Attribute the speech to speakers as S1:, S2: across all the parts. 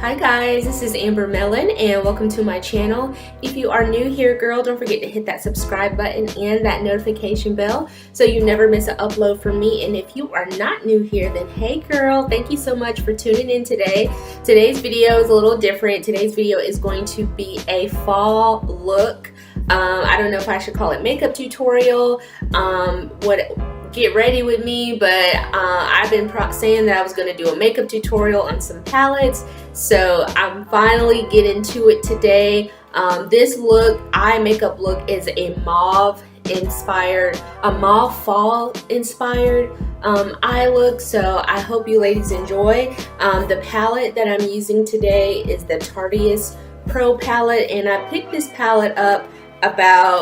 S1: Hi guys, this is Amber Melon and welcome to my channel. If you are new here, girl, don't forget to hit that subscribe button and that notification bell so you never miss an upload from me. And if you are not new here, then hey girl, thank you so much for tuning in today. Today's video is a little different. Today's video is going to be a fall look. I don't know if I should call it makeup tutorial, get ready with me, but I've been saying that I was going to do a makeup tutorial on some palettes, so I'm finally getting to it today. This look, eye makeup look, is a mauve fall inspired eye look, so I hope you ladies enjoy. The palette that I'm using today is the Tarteist Pro palette, and I picked this palette up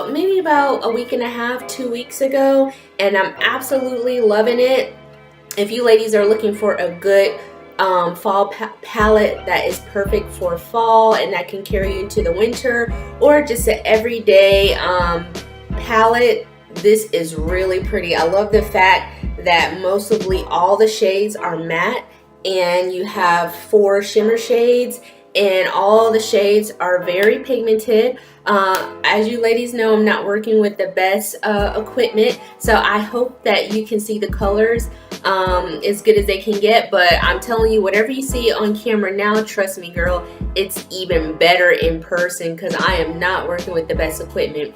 S1: maybe about a week and a half, 2 weeks ago, and I'm absolutely loving it. If you ladies are looking for a good fall palette that is perfect for fall and that can carry you into the winter, or just an everyday palette, this is really pretty. I love the fact that mostly all the shades are matte, and you have 4 shimmer shades, and all the shades are very pigmented. As you ladies know, I'm not working with the best equipment, so I hope that you can see the colors as good as they can get. But I'm telling you, whatever you see on camera now, trust me girl, it's even better in person, because I am not working with the best equipment.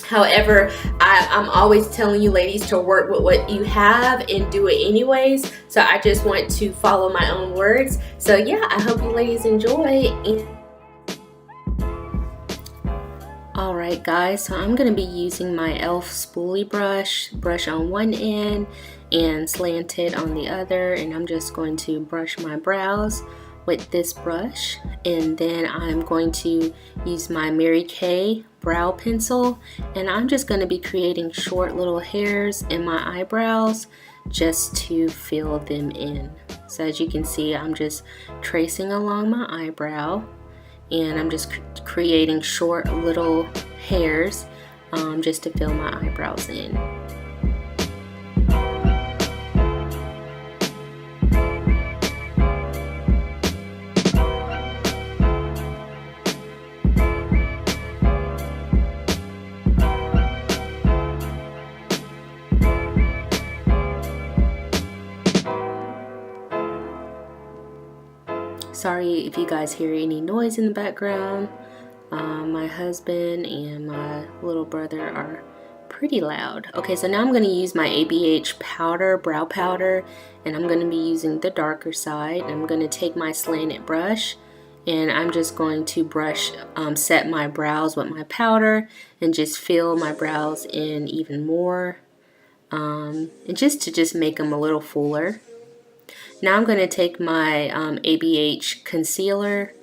S1: However, I'm always telling you ladies to work with what you have and do it anyways. So I just want to follow my own words. So yeah, I hope you ladies enjoy. Alright guys, so I'm going to be using my e.l.f. spoolie brush on one end and slanted on the other. And I'm just going to brush my brows with this brush, and then I'm going to use my Mary Kay brow pencil, and I'm just going to be creating short little hairs in my eyebrows just to fill them in. So as you can see, I'm just tracing along my eyebrow, and I'm just creating short little hairs just to fill my eyebrows in. Sorry if you guys hear any noise in the background. My husband and my little brother are pretty loud. Okay, so now I'm going to use my ABH powder, brow powder, and I'm going to be using the darker side. I'm going to take my slanted brush, and I'm just going to set my brows with my powder and just fill my brows in even more, and just make them a little fuller. Now I'm going to take my ABH concealer,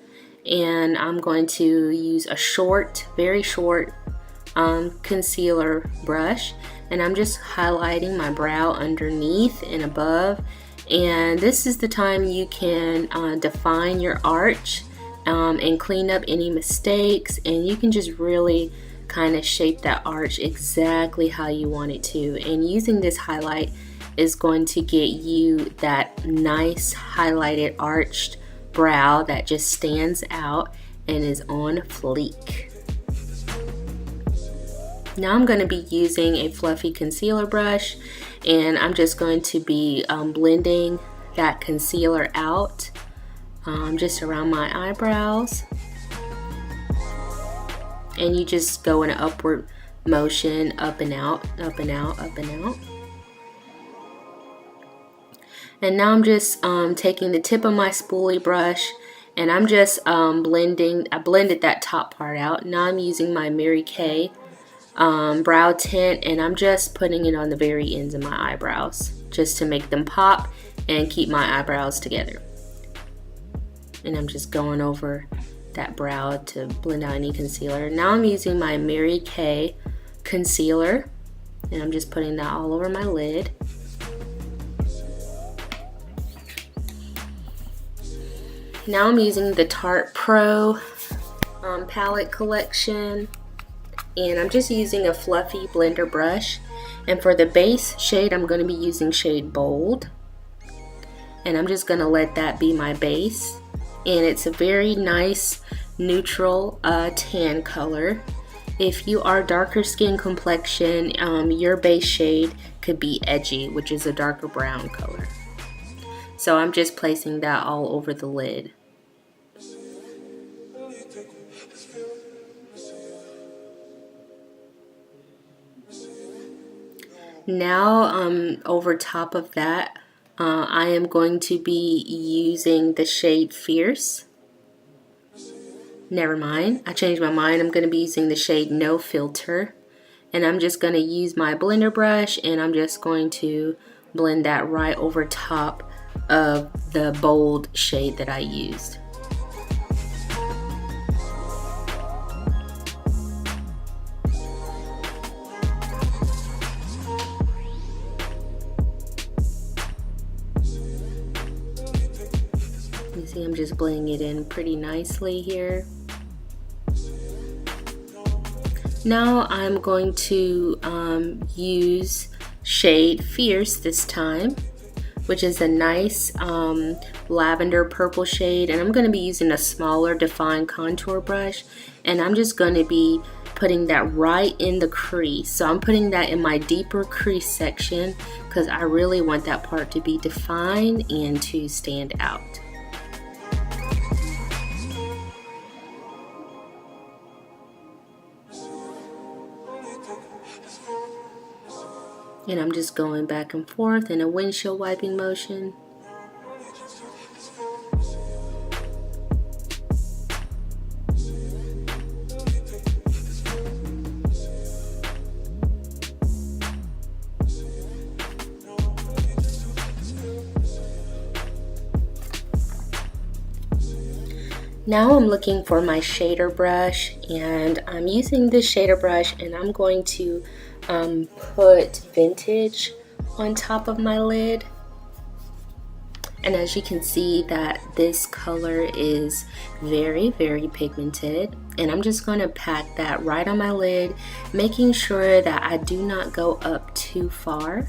S1: and I'm going to use a very short concealer brush, and I'm just highlighting my brow underneath and above. And this is the time you can define your arch and clean up any mistakes, and you can just really kind of shape that arch exactly how you want it to. And using this highlight is going to get you that nice highlighted arched brow that just stands out and is on fleek. Now I'm going to be using a fluffy concealer brush, and I'm just going to be blending that concealer out just around my eyebrows, and you just go in an upward motion, up and out, up and out, up and out. And now I'm just taking the tip of my spoolie brush, and I'm just blending. I blended that top part out. Now I'm using my Mary Kay brow tint, and I'm just putting it on the very ends of my eyebrows just to make them pop and keep my eyebrows together. And I'm just going over that brow to blend out any concealer. Now I'm using my Mary Kay concealer, and I'm just putting that all over my lid. Now I'm using the Tarte Pro palette collection, and I'm just using a fluffy blender brush. And for the base shade, I'm going to be using shade Bold, and I'm just going to let that be my base. and it's a very nice neutral tan color. If you are darker skin complexion, your base shade could be edgy, which is a darker brown color. So I'm just placing that all over the lid. Now over top of that, I am going to be using the shade Fierce. Never mind, I changed my mind. I'm going to be using the shade No Filter. And I'm just going to use my blender brush, and I'm just going to blend that right over top of the bold shade that I used. You see, I'm just blending it in pretty nicely here. Now I'm going to use shade Fierce this time, which is a nice lavender purple shade, and I'm going to be using a smaller defined contour brush, and I'm just going to be putting that right in the crease. So I'm putting that in my deeper crease section because I really want that part to be defined and to stand out. And I'm just going back and forth in a windshield wiping motion. Now I'm looking for my shader brush, and I'm using this shader brush, and I'm going to put Vintage on top of my lid. And as you can see, that this color is very, very pigmented, and I'm just going to pack that right on my lid, making sure that I do not go up too far.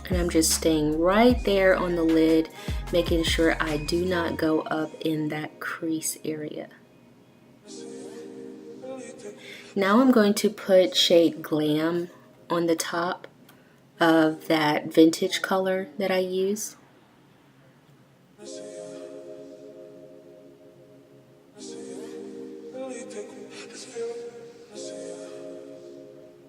S1: And I'm just staying right there on the lid, making sure I do not go up in that crease area. Now I'm going to put shade Glam on the top of that Vintage color that I used.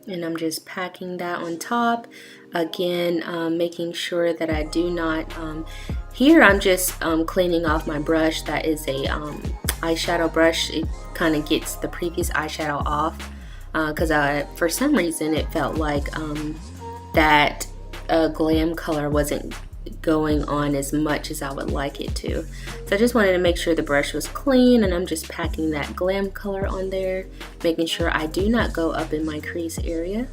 S1: And I'm just packing that on top. Again, making sure that I do not, here I'm just cleaning off my brush. That is a eyeshadow brush. It kind of gets the previous eyeshadow off because for some reason it felt like that Glam color wasn't going on as much as I would like it to. So I just wanted to make sure the brush was clean, and I'm just packing that Glam color on there, making sure I do not go up in my crease area.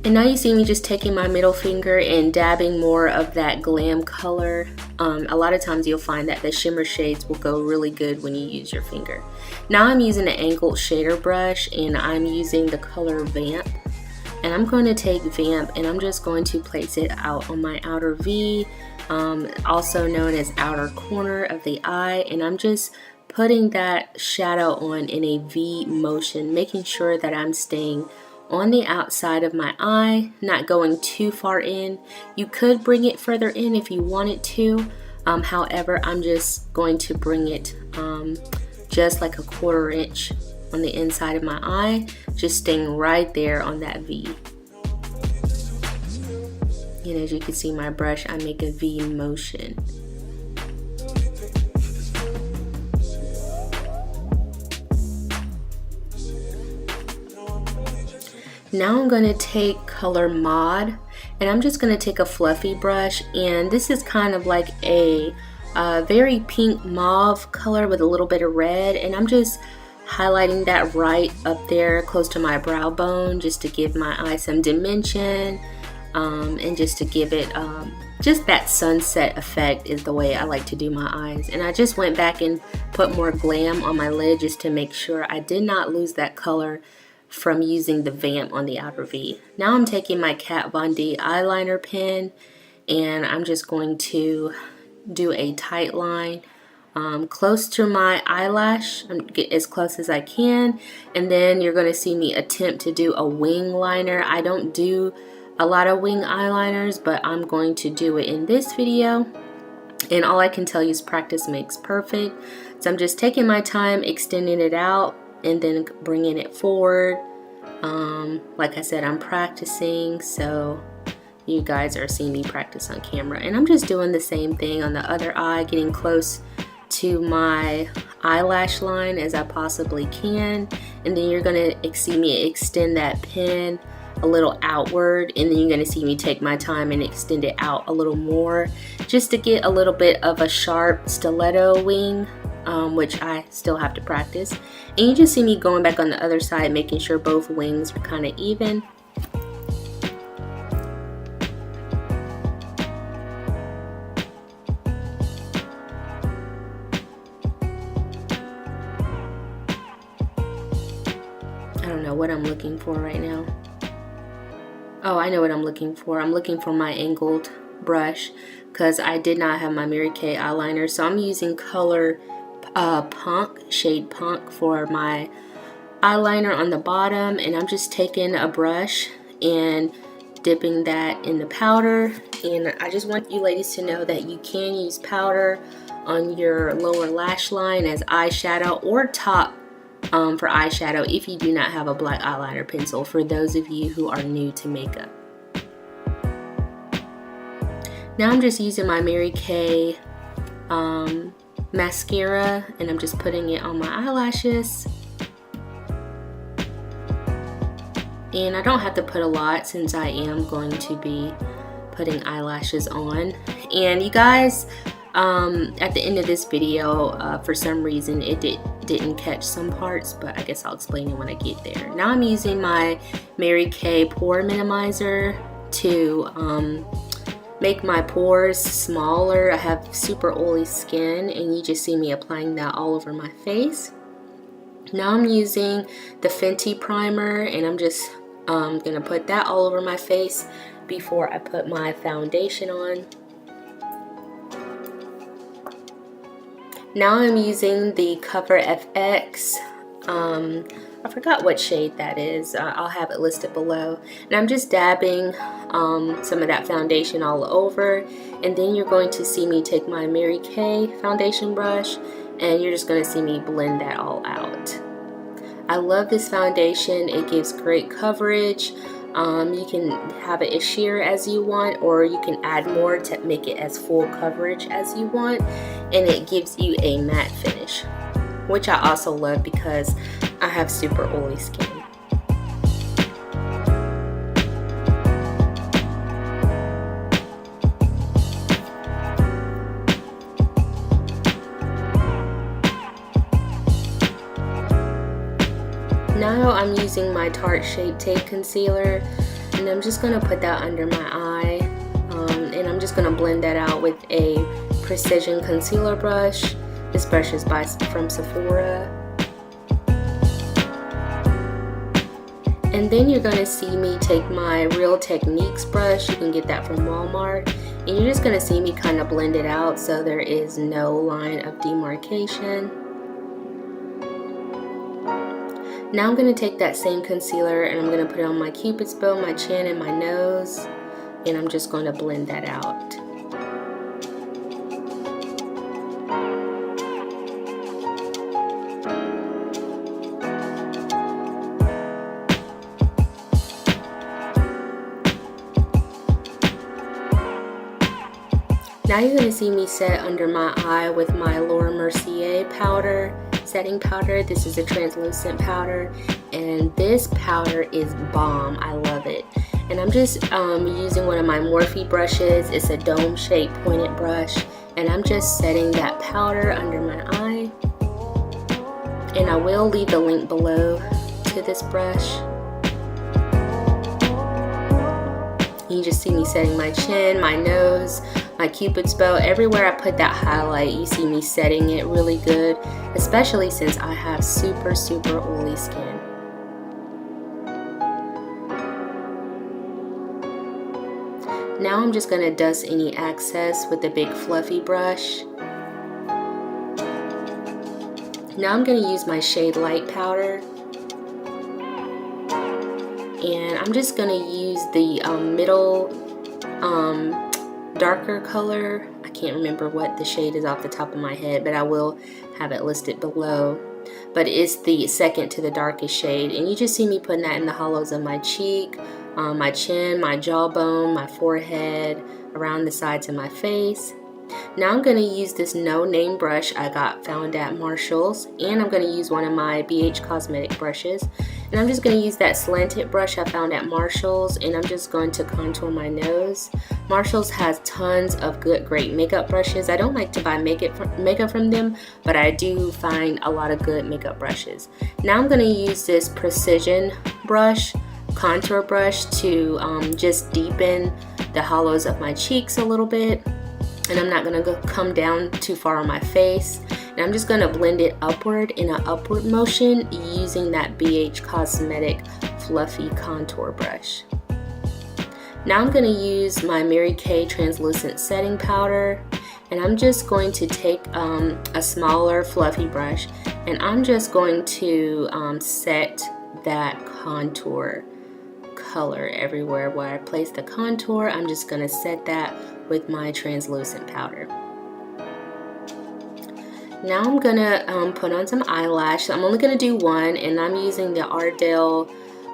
S1: And now you see me just taking my middle finger and dabbing more of that Glam color. A lot of times you'll find that the shimmer shades will go really good when you use your finger. Now I'm using an angled shader brush, and I'm using the color Vamp. And I'm going to take Vamp, and I'm just going to place it out on my outer V, also known as outer corner of the eye, and I'm just putting that shadow on in a V motion, making sure that I'm staying on the outside of my eye, not going too far in. You could bring it further in if you wanted to. However, I'm just going to bring it just like a 1/4 inch on the inside of my eye, just staying right there on that V. And as you can see my brush, I make a V motion. Now I'm going to take color Mod, and I'm just going to take a fluffy brush, and this is kind of like a very pink mauve color with a little bit of red, and I'm just highlighting that right up there close to my brow bone, just to give my eye some dimension, and just to give it just that sunset effect is the way I like to do my eyes. And I just went back and put more Glam on my lid just to make sure I did not lose that color from using the vamp on the outer V. Now I'm taking my Kat Von D eyeliner pen and I'm just going to do a tight line close to my eyelash, get as close as I can, and then you're going to see me attempt to do a wing liner. I don't do a lot of wing eyeliners, but I'm going to do it in this video, and all I can tell you is practice makes perfect. So I'm just taking my time, extending it out, and then bringing it forward. Like I said, I'm practicing, so you guys are seeing me practice on camera, and I'm just doing the same thing on the other eye, getting close to my eyelash line as I possibly can, and then you're gonna see me extend that pen a little outward, and then you're gonna see me take my time and extend it out a little more just to get a little bit of a sharp stiletto wing, which I still have to practice. And you just see me going back on the other side, making sure both wings are kind of even. I don't know what I'm looking for right now. Oh, I know what I'm looking for. I'm looking for my angled brush because I did not have my Mary Kay eyeliner. So I'm using color shade Punk for my eyeliner on the bottom. And I'm just taking a brush and dipping that in the powder. And I just want you ladies to know that you can use powder on your lower lash line as eyeshadow or top for eyeshadow if you do not have a black eyeliner pencil, for those of you who are new to makeup. Now I'm just using my Mary Kay mascara, and I'm just putting it on my eyelashes. And I don't have to put a lot since I am going to be putting eyelashes on. And you guys, at the end of this video, for some reason it didn't catch some parts, but I guess I'll explain it when I get there. Now I'm using my Mary Kay pore minimizer to make my pores smaller. I have super oily skin, and you just see me applying that all over my face. Now I'm using the Fenty primer, and I'm just gonna put that all over my face before I put my foundation on. Now I'm using the Cover FX. I forgot what shade that is. I'll have it listed below. And I'm just dabbing some of that foundation all over. And then you're going to see me take my Mary Kay foundation brush, and you're just going to see me blend that all out. I love this foundation. It gives great coverage. You can have it as sheer as you want, or you can add more to make it as full coverage as you want, and it gives you a matte finish, which I also love because I have super oily skin. Now I'm using my Tarte Shape Tape Concealer, and I'm just going to put that under my eye, and I'm just going to blend that out with a precision concealer brush. This brush is from Sephora. And then you're going to see me take my Real Techniques brush. You can get that from Walmart, and you're just going to see me kind of blend it out so there is no line of demarcation. Now I'm going to take that same concealer and I'm going to put it on my cupid's bow, my chin, and my nose, and I'm just going to blend that out. Now you're going to see me set under my eye with my Laura Mercier powder. Setting powder. This is a translucent powder, and this powder is bomb. I love it. And I'm just using one of my Morphe brushes. It's a dome shaped pointed brush, and I'm just setting that powder under my eye. And I will leave the link below to this brush. You just see me setting my chin, my nose, my cupid's bow. Everywhere I put that highlight, you see me setting it really good, especially since I have super oily skin. Now I'm just going to dust any excess with the big fluffy brush. Now I'm going to use my shade Light powder. And I'm just going to use the middle darker color. I can't remember what the shade is off the top of my head, but I will have it listed below. But it's the second to the darkest shade, and you just see me putting that in the hollows of my cheek, my chin, my jawbone, my forehead, around the sides of my face. Now I'm going to use this no name brush I found at Marshall's, and I'm going to use one of my BH Cosmetic brushes, and I'm just going to use that slanted brush I found at Marshall's, and I'm just going to contour my nose. Marshall's has tons of great makeup brushes. I don't like to buy makeup from them, but I do find a lot of good makeup brushes. Now I'm going to use this precision brush, contour brush, to just deepen the hollows of my cheeks a little bit. And I'm not going to come down too far on my face. And I'm just going to blend it upward in an upward motion using that BH Cosmetic fluffy contour brush. Now I'm going to use my Mary Kay translucent setting powder, and I'm just going to take a smaller fluffy brush, and I'm just going to set that contour color everywhere where I place the contour. I'm just going to set that with my translucent powder. Now I'm going to put on some eyelash. I'm only going to do one, and I'm using the Ardell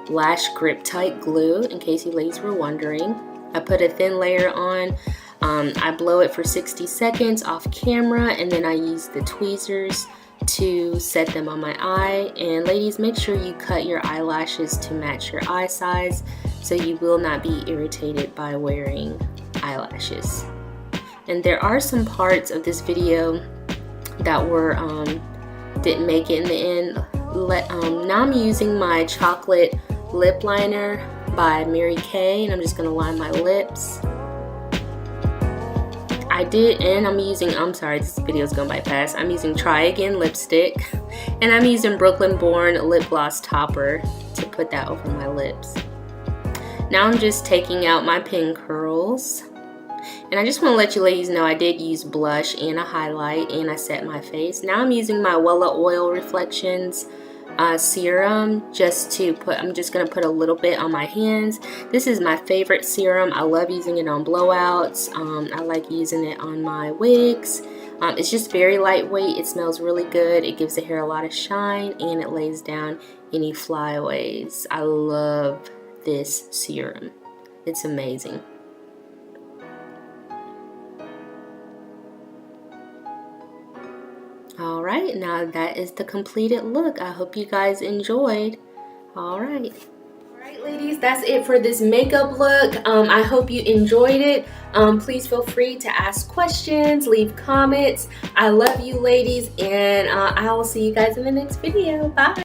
S1: Lash Grip Tight Glue, in case you ladies were wondering. I put a thin layer on. I blow it for 60 seconds off camera, and then I use the tweezers to set them on my eye. And ladies, make sure you cut your eyelashes to match your eye size so you will not be irritated by wearing eyelashes. And there are some parts of this video that were didn't make it in the end. Now I'm using my chocolate lip liner by Mary Kay, and I'm just going to line my lips. I'm sorry, this video's going by fast. I'm using Try Again lipstick, and I'm using Brooklyn Born lip gloss topper to put that over my lips. Now I'm just taking out my pin curls, and I just want to let you ladies know I did use blush and a highlight, and I set my face. Now I'm using my Wella Oil Reflections serum I'm just going to put a little bit on my hands. This is my favorite serum. I love using it on blowouts. I like using it on my wigs. It's just very lightweight. It smells really good. It gives the hair a lot of shine, and it lays down any flyaways. I love this serum. It's amazing. Alright, now that is the completed look. I hope you guys enjoyed. Alright, ladies, that's it for this makeup look. I hope you enjoyed it. Please feel free to ask questions, leave comments. I love you ladies, and I will see you guys in the next video. Bye.